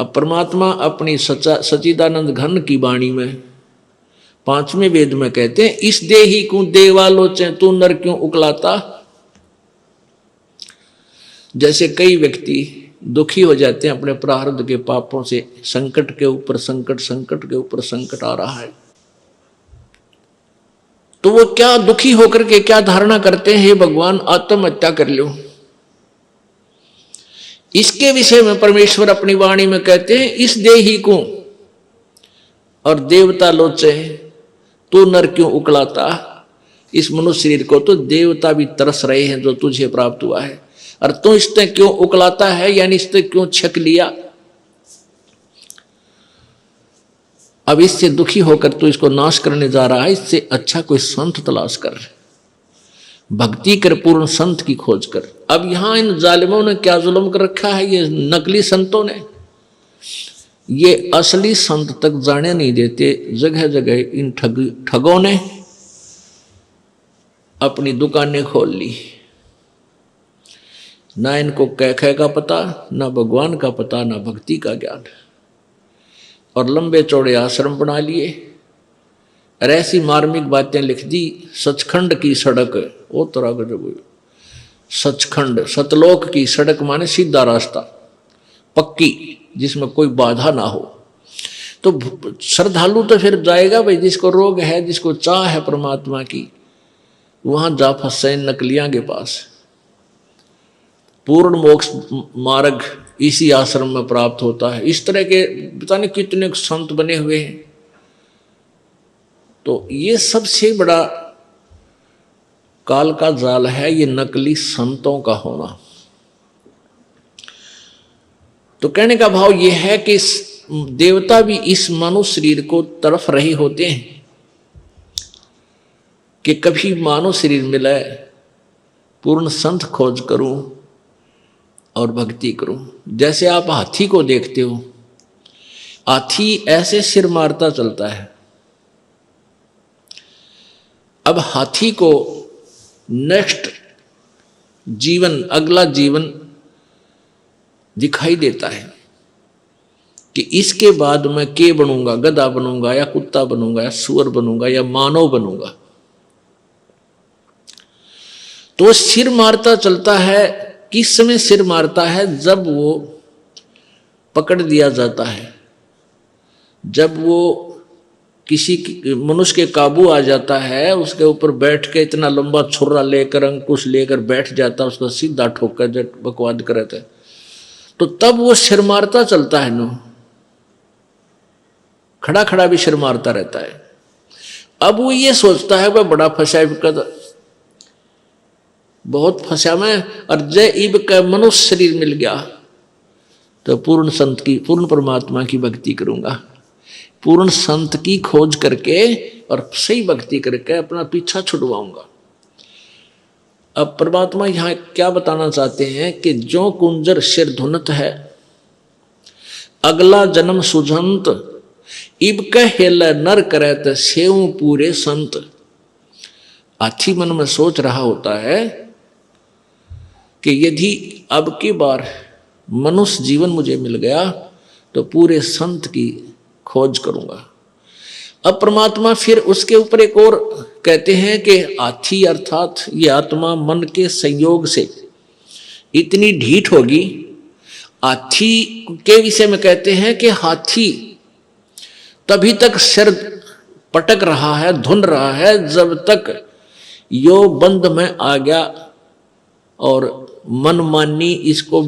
अब परमात्मा अपनी सच्चिदानंद घन की वाणी में 5वें वेद में कहते हैं, इस देही को देवालोचे तू नर क्यों उकलाता। जैसे कई व्यक्ति दुखी हो जाते हैं अपने प्रारब्ध के पापों से, संकट के ऊपर संकट, संकट के ऊपर संकट आ रहा है, तो वो क्या दुखी होकर के क्या धारणा करते हैं, हे भगवान आत्महत्या कर लो। इसके विषय में परमेश्वर अपनी वाणी में कहते हैं, इस देही को और देवता लोचे तू नर क्यों उकलाता। इस मनुष्य शरीर को तो देवता भी तरस रहे हैं जो तुझे प्राप्त हुआ है, और तू इससे क्यों उकलाता है, यानी इससे क्यों छक लिया। अब इससे दुखी होकर तू इसको नाश करने जा रहा है, इससे अच्छा कोई संत तलाश कर, भक्ति कर, पूर्ण संत की खोज कर। अब यहां इन जालिमों ने क्या जुल्म कर रखा है, ये नकली संतों ने, ये असली संत तक जाने नहीं देते। जगह जगह इन ठगों ने अपनी दुकानें खोल ली, ना इनको कह का पता, ना भगवान का पता, ना भक्ति का ज्ञान, और लंबे चौड़े आश्रम बना लिए और ऐसी मार्मिक बातें लिख दी। सचखंड की सड़क, वो तरह का जो सचखंड, सतलोक की सड़क माने सीधा रास्ता, पक्की, जिसमें कोई बाधा ना हो। तो श्रद्धालु तो फिर जाएगा भाई, जिसको रोग है, जिसको चाह है परमात्मा की, वहां जा फंसे नकलियां के पास। पूर्ण मोक्ष मार्ग इसी आश्रम में प्राप्त होता है। इस तरह के पता नहीं कितने संत बने हुए हैं। तो ये सबसे बड़ा काल का जाल है, ये नकली संतों का होना। तो कहने का भाव ये है कि देवता भी इस मानव शरीर को तरफ रहे होते हैं कि कभी मानव शरीर मिले, पूर्ण संत खोज करूं और भक्ति करूं। जैसे आप हाथी को देखते हो, हाथी ऐसे सिर मारता चलता है। अब हाथी को नेक्स्ट जीवन, अगला जीवन दिखाई देता है कि इसके बाद मैं के बनूंगा, गधा बनूंगा या कुत्ता बनूंगा या सुअर बनूंगा या मानव बनूंगा। तो सिर मारता चलता है। किस समय सिर मारता है? जब वो पकड़ दिया जाता है, जब वो किसी मनुष्य के काबू आ जाता है, उसके ऊपर बैठ के इतना लंबा छुरा लेकर, अंकुश लेकर बैठ जाता है, उसका सीधा ठोकर जब बकवाद करता है, तो तब वो सिर मारता चलता है। नो खड़ा खड़ा भी सिर मारता रहता है। अब वो ये सोचता है वह बड़ा फंसा, बहुत फंसा मैं, और जय इब का मनुष्य शरीर मिल गया तो पूर्ण संत की, पूर्ण परमात्मा की भक्ति करूंगा। पूर्ण संत की खोज करके और सही भक्ति करके अपना पीछा छुड़वाऊंगा। अब परमात्मा यहां क्या बताना चाहते हैं कि जो कुंजर सिर धुनत है, अगला जन्म सुझंत, इब कहेल नर करत सेव पूरे संत। हाथी मन में सोच रहा होता है कि यदि अब की बार मनुष्य जीवन मुझे मिल गया तो पूरे संत की खोज करूंगा। अब परमात्मा फिर उसके ऊपर एक और कहते हैं कि हाथी अर्थात ये आत्मा मन के संयोग से इतनी ढीठ होगी। हाथी के विषय में कहते हैं कि हाथी तभी तक सिर पटक रहा है, धुन रहा है, जब तक यो बंद में आ गया और मनमानी इसको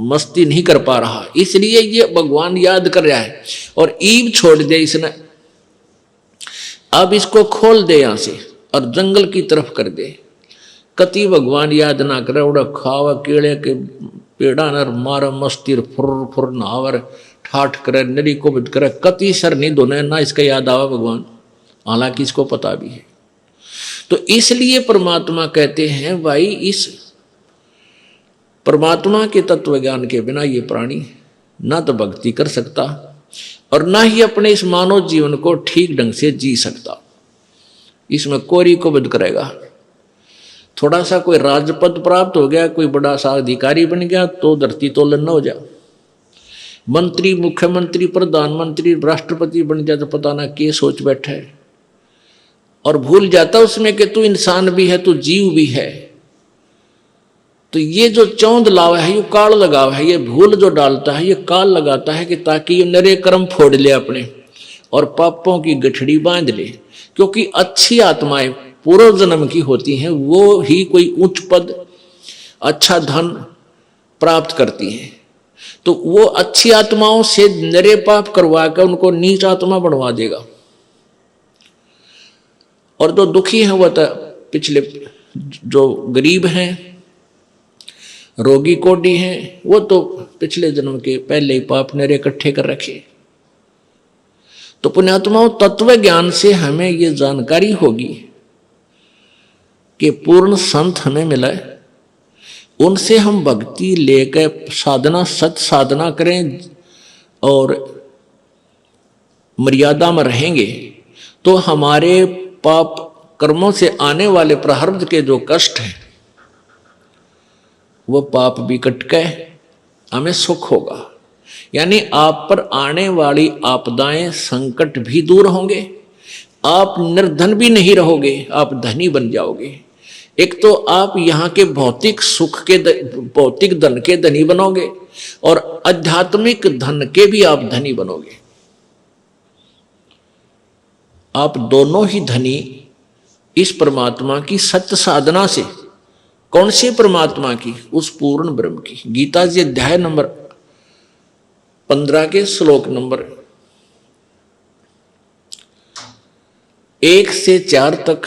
मस्ती नहीं कर पा रहा। इसलिए ये भगवान याद कर रहा है और ईब छोड़ दे इसने। अब इसको खोल दे यहां से और जंगल की तरफ कर दे। कति भगवान याद ना करे, उड़ा खावा केड़े के पेड़ा नर मार मस्ती फुर फुर नहावर ठाठ करे, नरी को बिद करे, कति सर नहीं धोने ना इसका याद आवा भगवान, हालांकि इसको पता भी है। तो इसलिए परमात्मा कहते हैं भाई, इस परमात्मा के तत्व ज्ञान के बिना ये प्राणी ना तो भक्ति कर सकता और ना ही अपने इस मानव जीवन को ठीक ढंग से जी सकता। इसमें कोरी को बद करेगा। थोड़ा सा कोई राजपद प्राप्त हो गया, कोई बड़ा सा अधिकारी बन गया तो धरती तोलन न हो जा। मंत्री, मुख्यमंत्री, प्रधानमंत्री, राष्ट्रपति बन जाए तो पता ना क्या सोच बैठा है, और भूल जाता उसमें कि तू इंसान भी है, तू जीव भी है। तो ये जो चौंध लावा है, ये काल लगावा है, ये भूल जो डालता है, ये काल लगाता है कि ताकि ये नरे कर्म फोड़ ले अपने और पापों की गठड़ी बांध ले। क्योंकि अच्छी आत्माएं पूर्व जन्म की होती हैं, वो ही कोई उच्च पद, अच्छा धन प्राप्त करती हैं। तो वो अच्छी आत्माओं से नरे पाप करवा कर उनको नीच आत्मा बनवा देगा। और जो दुखी हैं, वह तो पिछले जो गरीब हैं, रोगी कोडी हैं, वो तो पिछले जन्म के पहले ही पाप नरे इकट्ठे कर रखे। तो पुण्यात्माओं, तत्व ज्ञान से हमें ये जानकारी होगी कि पूर्ण संत हमें मिला है, उनसे हम भक्ति लेकर साधना, सत साधना करें और मर्यादा में रहेंगे तो हमारे पाप कर्मों से आने वाले प्रारब्ध के जो कष्ट हैं वो पाप भी कट के हमें सुख होगा। यानी आप पर आने वाली आपदाएं, संकट भी दूर होंगे, आप निर्धन भी नहीं रहोगे, आप धनी बन जाओगे। एक तो आप यहाँ के भौतिक सुख के, भौतिक धन के धनी बनोगे और आध्यात्मिक धन के भी आप धनी बनोगे। आप दोनों ही धनी इस परमात्मा की सत्य साधना से। कौन से परमात्मा की? उस पूर्ण ब्रह्म की। गीता जी अध्याय नंबर 15 के श्लोक नंबर 1 से 4 तक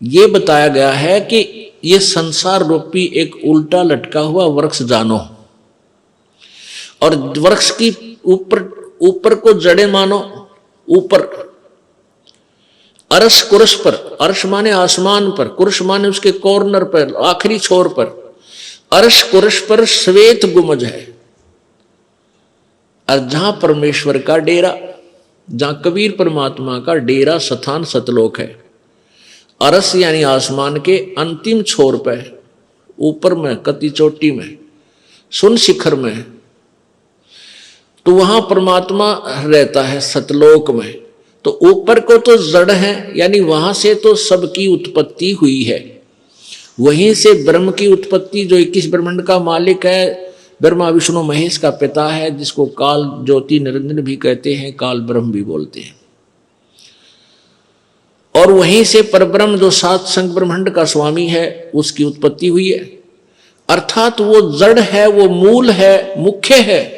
ये बताया गया है कि ये संसार रूपी एक उल्टा लटका हुआ वृक्ष जानो, और वृक्ष की ऊपर को जड़े मानो, ऊपर अर्श कुर्श पर, अर्श माने आसमान पर, कुर्श माने उसके कॉर्नर पर, आखिरी छोर पर, अर्श कुर्श पर श्वेत गुमज है। और जहां परमेश्वर का डेरा, जहां कबीर परमात्मा का डेरा स्थान सतलोक है, अरस यानी आसमान के अंतिम छोर पे, ऊपर में, कति चोटी में, सुन शिखर में, तो वहां परमात्मा रहता है सतलोक में। तो ऊपर को तो जड़ है, यानी वहां से तो सबकी उत्पत्ति हुई है, वहीं से ब्रह्म की उत्पत्ति, जो 21 ब्रह्मांड का मालिक है, ब्रह्मा विष्णु महेश का पिता है, जिसको काल ज्योति निरंजन भी कहते हैं, काल ब्रह्म भी बोलते हैं। और वहीं से परब्रह्म जो 7 संग ब्रह्मांड का स्वामी है, उसकी उत्पत्ति हुई है। अर्थात वो जड़ है, वो मूल है, मुख्य है,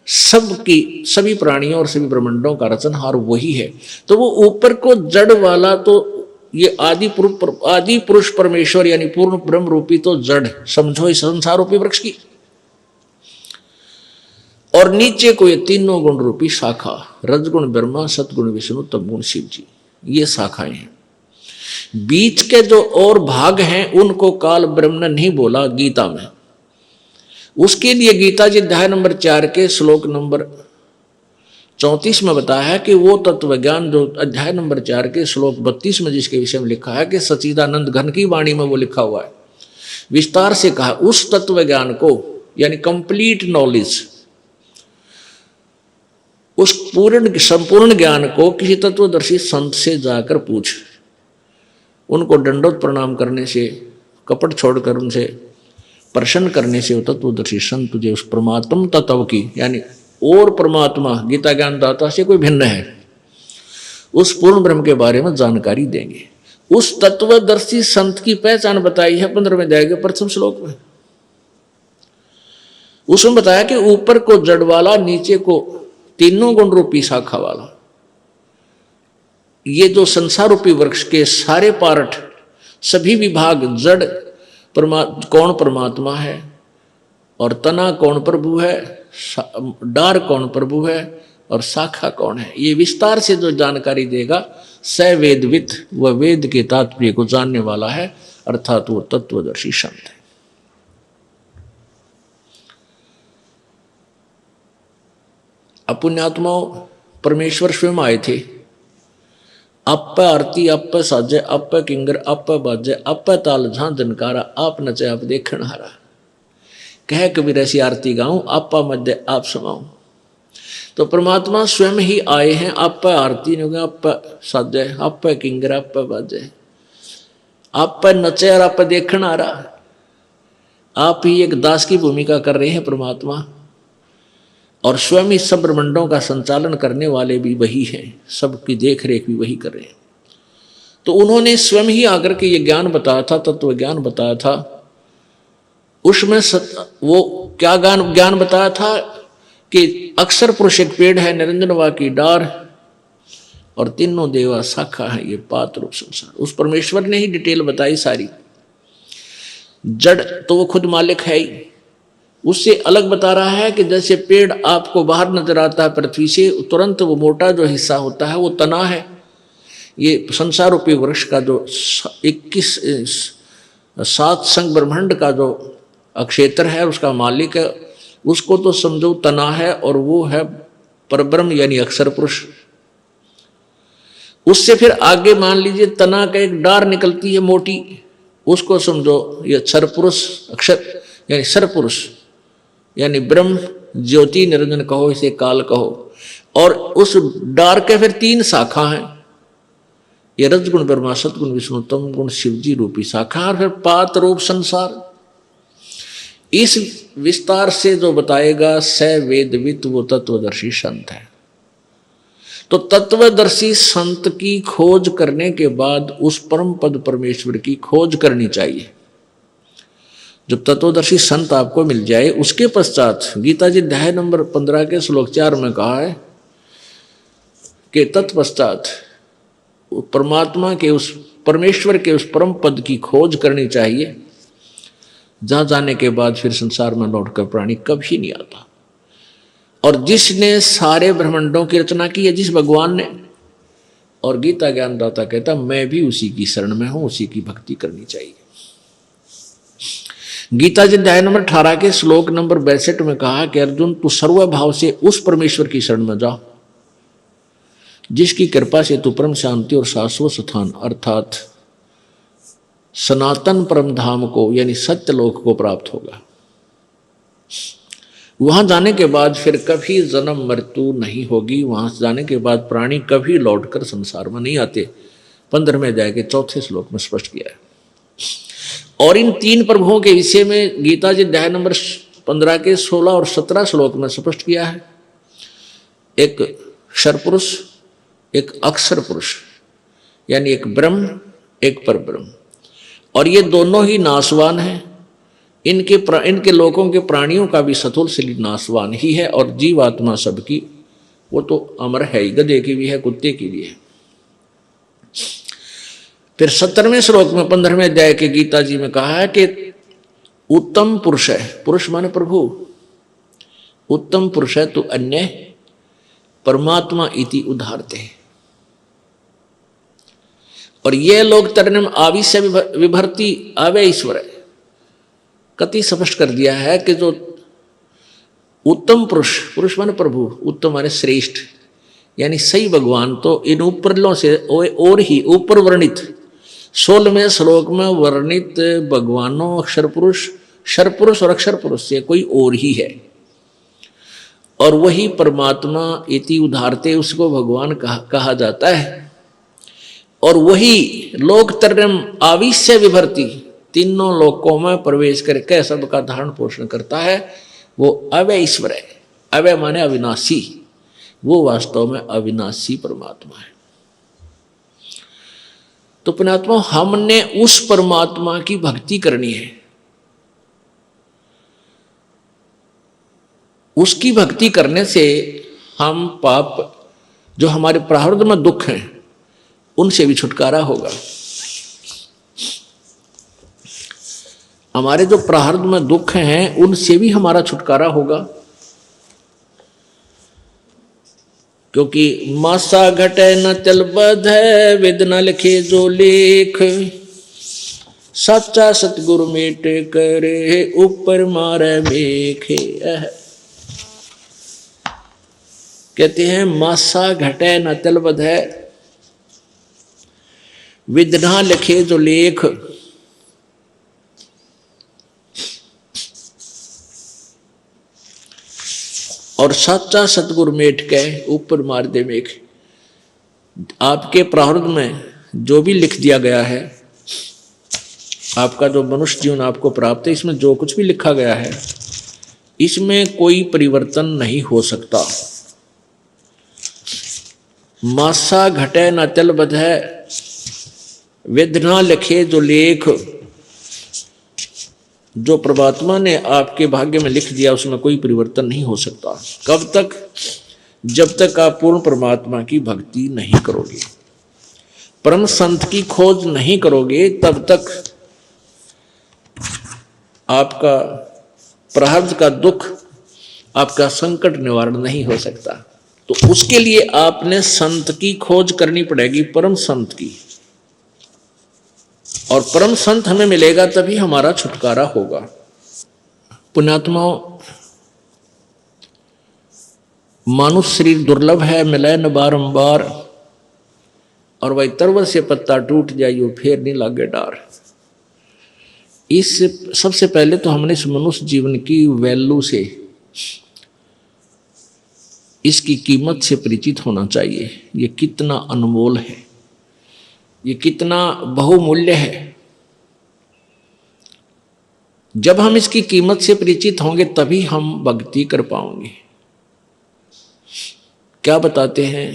सबकी, सभी प्राणियों और सभी ब्रह्मांडों का रचनहार वही है। तो वो ऊपर को जड़ वाला, तो ये आदि पुरुष परमेश्वर यानी पूर्ण ब्रह्म रूपी तो जड़ समझो इस संसार रूपी वृक्ष की, और नीचे को ये तीनों गुण रूपी शाखा, रजगुण ब्रह्मा, सतगुण विष्णु, तमगुण शिव जी, ये शाखाएं हैं। बीच के जो और भाग हैं उनको काल ब्रह्म ने नहीं बोला गीता में। उसके लिए गीता जी अध्याय नंबर 4 के श्लोक नंबर 34 में बताया है कि वो तत्व ज्ञान जो अध्याय नंबर 4 के श्लोक 32 में जिसके विषय में लिखा है कि सच्चिदानंद घन की वाणी में वो लिखा हुआ है, विस्तार से कहा, उस तत्व ज्ञान को यानी कंप्लीट नॉलेज, उस पूर्ण संपूर्ण ज्ञान को किसी तत्वदर्शी संत से जाकर पूछ। उनको दंडोत प्रणाम करने से, कपट छोड़कर उनसे प्रसन्न करने से वो तत्वदर्शी संत तुझे उस परमात्म तत्व की, यानी और परमात्मा गीता ज्ञान दाता से कोई भिन्न है, उस पूर्ण ब्रह्म के बारे में जानकारी देंगे। उस तत्वदर्शी संत की पहचान बताई है 15वें अध्याय के प्रथम श्लोक में। उसमें बताया कि ऊपर को जड़ वाला, नीचे को तीनों गुण रूपी शाखा वाला, ये जो संसार रूपी वृक्ष के सारे पार्ट, सभी विभाग, जड़ कौन परमात्मा है, और तना कौन प्रभु है, डार कौन प्रभु है, और शाखा कौन है, ये विस्तार से जो जानकारी देगा स वेदविद, वह वेद के तात्पर्य को जानने वाला है, अर्थात वो तत्वदर्शी संत है। पुण्यात्माओं, परमेश्वर स्वयं आए थे, अप आरती अप साजे, अप किंगर अप बाजे, अप ताल झां जनकारा, आप नचे आप देखण हारा। कह कबीर ऐसी आरती गाऊं, आपा मध्य आप समाऊं। तो परमात्मा स्वयं ही आए हैं, आपा आरती नहीं होगी, आपा साजे, आपा किंगर, आपा बाजे, आपा नचे और आपा देखण आ रहा। आप ही एक दास की भूमिका कर रहे हैं परमात्मा, और स्वयं ही सब ब्रह्मांडों का संचालन करने वाले भी वही हैं, सबकी देख रेख भी वही कर रहे हैं। तो उन्होंने स्वयं ही आकर के ये ज्ञान बताया था, तत्व ज्ञान बताया था। उसमें वो क्या ज्ञान बताया था कि अक्षर पुरुष एक पेड़ है, निरंजनवा की डार, और तीनों देवा शाखा है, ये पात रूप संसार। उस परमेश्वर ने ही डिटेल बताई सारी। जड़ तो वो खुद मालिक है ही, उससे अलग बता रहा है कि जैसे पेड़ आपको बाहर नजर आता है पृथ्वी से, तुरंत वो मोटा जो हिस्सा होता है वो तना है। ये संसार रूपी वृक्ष का जो 7 संग ब्रह्मांड का जो अक्षेत्र है, उसका मालिक है, उसको तो समझो तना है, और वो है परब्रह्म यानी अक्षर पुरुष। उससे फिर आगे मान लीजिए तना का एक डार निकलती है मोटी, उसको समझो ये अक्षर पुरुष, अक्षर यानी सर पुरुष यानी ब्रह्म ज्योति निरंजन कहो, इसे काल कहो। और उस डार के फिर 3 शाखा हैं, ये रजगुण ब्रह्मा, सतगुण विष्णु, तम गुण शिवजी रूपी शाखा, और फिर पात रूप संसार। इस विस्तार से जो बताएगा स वेदवित, वो तत्वदर्शी संत है। तो तत्वदर्शी संत की खोज करने के बाद उस परम पद परमेश्वर की खोज करनी चाहिए। जब तत्वदर्शी संत आपको मिल जाए, उसके पश्चात गीता जी अध्याय नंबर 15 के श्लोक 4 में कहा है कि तत्पश्चात परमात्मा के, उस परमेश्वर के उस परम पद की खोज करनी चाहिए, जहां जाने के बाद फिर संसार में लौटकर प्राणी कभी नहीं आता। और जिसने सारे ब्रह्मांडों की रचना की है, जिस भगवान ने, और गीता ज्ञानदाता कहता मैं भी उसी की शरण में हूं, उसी की भक्ति करनी चाहिए। गीता जी अध्याय नंबर 18 के श्लोक नंबर 62 में कहा कि अर्जुन तू सर्वभाव से उस परमेश्वर की शरण में जा, जिसकी कृपा से तू परम शांति और शाश्वत स्थान अर्थात सनातन परम धाम को यानी सत्यलोक को प्राप्त होगा। वहां जाने के बाद फिर कभी जन्म मृत्यु नहीं होगी। वहां जाने के बाद प्राणी कभी लौटकर संसार में नहीं आते। 15वें अध्याय के 4थे श्लोक में स्पष्ट किया है। और इन 3 प्रभुओं के विषय में गीता जी अध्याय नंबर 15 के 16 और 17 श्लोक में स्पष्ट किया है। एक क्षर पुरुष, एक अक्षर पुरुष, यानी एक ब्रह्म, एक परब्रह्म, और ये दोनों ही नाशवान हैं। इनके लोगों के प्राणियों का भी सतुल शरीर नाशवान ही है, और जीवात्मा सबकी वो तो अमर है ही, गधे की भी है, कुत्ते की भी है। फिर 17वें श्लोक में 15वें अध्याय के गीता जी में कहा है कि उत्तम पुरुष है, पुरुष माने प्रभु, उत्तम पुरुष है तो अन्य परमात्मा इति उदाहरते। और ये लोग तरनम आविश्य विभर्ति आवे ईश्वर है, कति स्पष्ट कर दिया है कि जो उत्तम पुरुष, पुरुष माने प्रभु, उत्तम माने श्रेष्ठ यानी सही भगवान, तो इन ऊपरलों से और ही ऊपर वर्णित 16वें श्लोक में वर्णित भगवानों अक्षर पुरुष, क्षर पुरुष और अक्षर पुरुष से कोई और ही है, और वही परमात्मा इति उदाहरते उसको भगवान कहा जाता है। और वही लोक तरम आविश्य विभर्ति, तीनों लोकों में प्रवेश करके सबका धारण पोषण करता है, वो अवय ईश्वर है। अवय माने अविनाशी, वो वास्तव में अविनाशी परमात्मा है। तो पुण्यात्मा हमने उस परमात्मा की भक्ति करनी है। उसकी भक्ति करने से हम पाप जो हमारे प्रारब्ध में दुख हैं उनसे भी छुटकारा होगा। हमारे जो प्रारब्ध में दुख हैं उनसे भी हमारा छुटकारा होगा, क्योंकि मासा घटे न चल बधे, वेद न लिखे जो लेख, सच्चा सतगुरु मेट करे ऊपर मारे मेखे। कहते हैं मासा घटे न चल बधे, वेद न लिखे जो लेख, और सच्चा सतगुरु मेट के ऊपर मार दे मेघ। आपके प्रारब्ध में जो भी लिख दिया गया है, आपका जो मनुष्य जीवन आपको प्राप्त है, इसमें जो कुछ भी लिखा गया है इसमें कोई परिवर्तन नहीं हो सकता। मासा घटे न तल बधै, वेदना लिखे जो लेख। जो परमात्मा ने आपके भाग्य में लिख दिया उसमें कोई परिवर्तन नहीं हो सकता। कब तक? जब तक आप पूर्ण परमात्मा की भक्ति नहीं करोगे, परम संत की खोज नहीं करोगे, तब तक आपका प्रारब्ध का दुख, आपका संकट निवारण नहीं हो सकता। तो उसके लिए आपने संत की खोज करनी पड़ेगी, परम संत की। और परम संत हमें मिलेगा तभी हमारा छुटकारा होगा। पुण्यात्माओं, मानुष शरीर दुर्लभ है, मिले न बारंबार, और वही तरवर से पत्ता टूट जाइयो फिर नहीं लागे डार। इस सबसे पहले तो हमने इस मनुष्य जीवन की वैल्यू से, इसकी कीमत से परिचित होना चाहिए। ये कितना अनमोल है, ये कितना बहुमूल्य है। जब हम इसकी कीमत से परिचित होंगे तभी हम भक्ति कर पाएंगे। क्या बताते हैं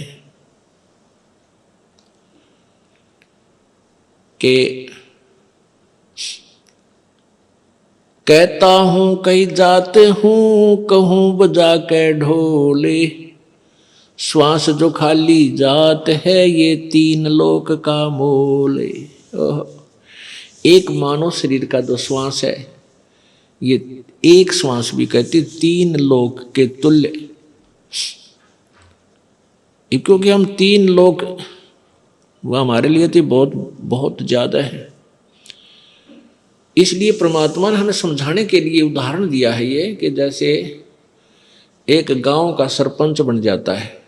कि कहता हूं कई जात हूं, कहूं बजा के ढोले, श्वास जो खाली जात है ये 3 लोक का मोले। एक मानव शरीर का जो श्वास है, ये एक श्वास भी कहते 3 लोक के तुल्य। क्योंकि हम 3 लोक, वह हमारे लिए तो बहुत बहुत ज्यादा है। इसलिए परमात्मा ने हमें समझाने के लिए उदाहरण दिया है ये, कि जैसे एक गांव का सरपंच बन जाता है,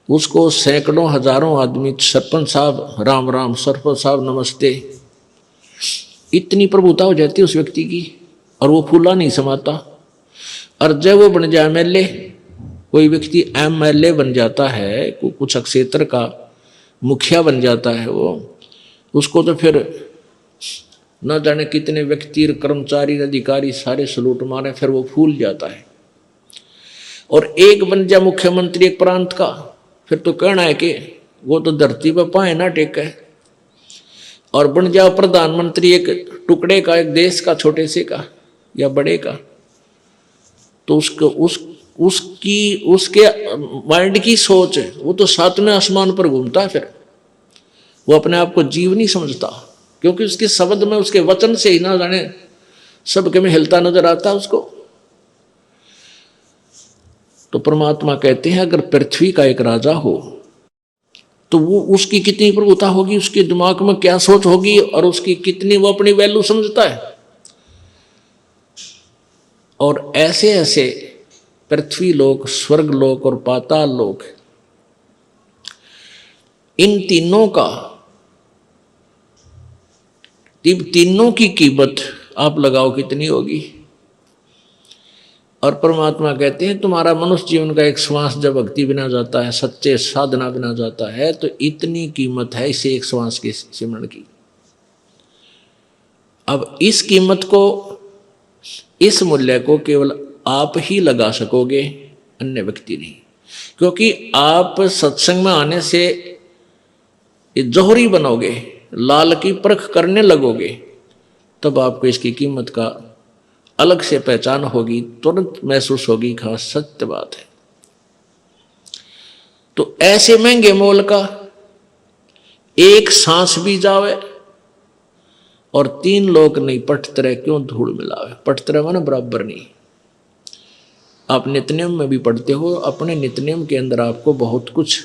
उसको सैकड़ों हजारों आदमी, सरपंच साहब राम राम, सरपंच साहब नमस्ते, इतनी प्रभुता हो जाती है उस व्यक्ति की, और वो फूला नहीं समाता। और जब वो बन जाए एमएलए, कोई व्यक्ति एमएलए बन जाता है, कुछ क्षेत्र का मुखिया बन जाता है वो, उसको तो फिर न जाने कितने व्यक्ति, कर्मचारी, अधिकारी सारे सलूट मारे, फिर वो फूल जाता है। और एक बन जाए मुख्यमंत्री एक प्रांत का, फिर तो कहना है कि वो तो धरती पर पाए ना टेके। और बन जाओ प्रधानमंत्री एक टुकड़े का, एक देश का, छोटे से का या बड़े का, तो उसके माइंड की सोच है, वो तो 7वें आसमान पर घूमता है। फिर वो अपने आप को जीव नहीं समझता, क्योंकि उसके शब्द में, उसके वचन से ही ना जाने सबके में हिलता नजर आता है उसको। तो परमात्मा कहते हैं अगर पृथ्वी का एक राजा हो तो वो, उसकी कितनी प्रभुता होगी, उसके दिमाग में क्या सोच होगी, और उसकी कितनी वो अपनी वैल्यू समझता है। और ऐसे ऐसे पृथ्वी लोक, स्वर्ग लोक और पाताल लोक, इन तीनों का, तीनों की कीमत आप लगाओ कितनी होगी। और परमात्मा कहते हैं तुम्हारा मनुष्य जीवन का एक श्वास जब भक्ति बिना जाता है, सच्चे साधना बिना जाता है, तो इतनी कीमत है इसे एक श्वास के सिमरण की। अब इस कीमत को, इस मूल्य को केवल आप ही लगा सकोगे, अन्य व्यक्ति नहीं। क्योंकि आप सत्संग में आने से जौहरी बनोगे, लाल की परख करने लगोगे, तब आपको इसकी कीमत का अलग से पहचान होगी, तुरंत महसूस होगी। खास सत्य बात है। तो ऐसे महंगे मोल का एक सांस भी जावे और 3 लोक नहीं पटतरे क्यों धूल मिलावे। पटतरे माने बराबर नहीं। आप नित्यनियम में भी पढ़ते हो, अपने नित्यनियम के अंदर आपको बहुत कुछ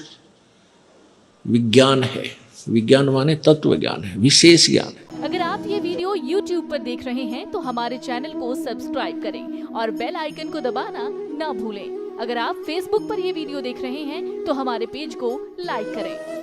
विज्ञान है। विज्ञान माने तत्व ज्ञान है, विशेष ज्ञान है। अगर आप ये वीडियो YouTube पर देख रहे हैं तो हमारे चैनल को सब्सक्राइब करें और बेल आइकन को दबाना ना भूलें। अगर आप Facebook पर ये वीडियो देख रहे हैं तो हमारे पेज को लाइक करें।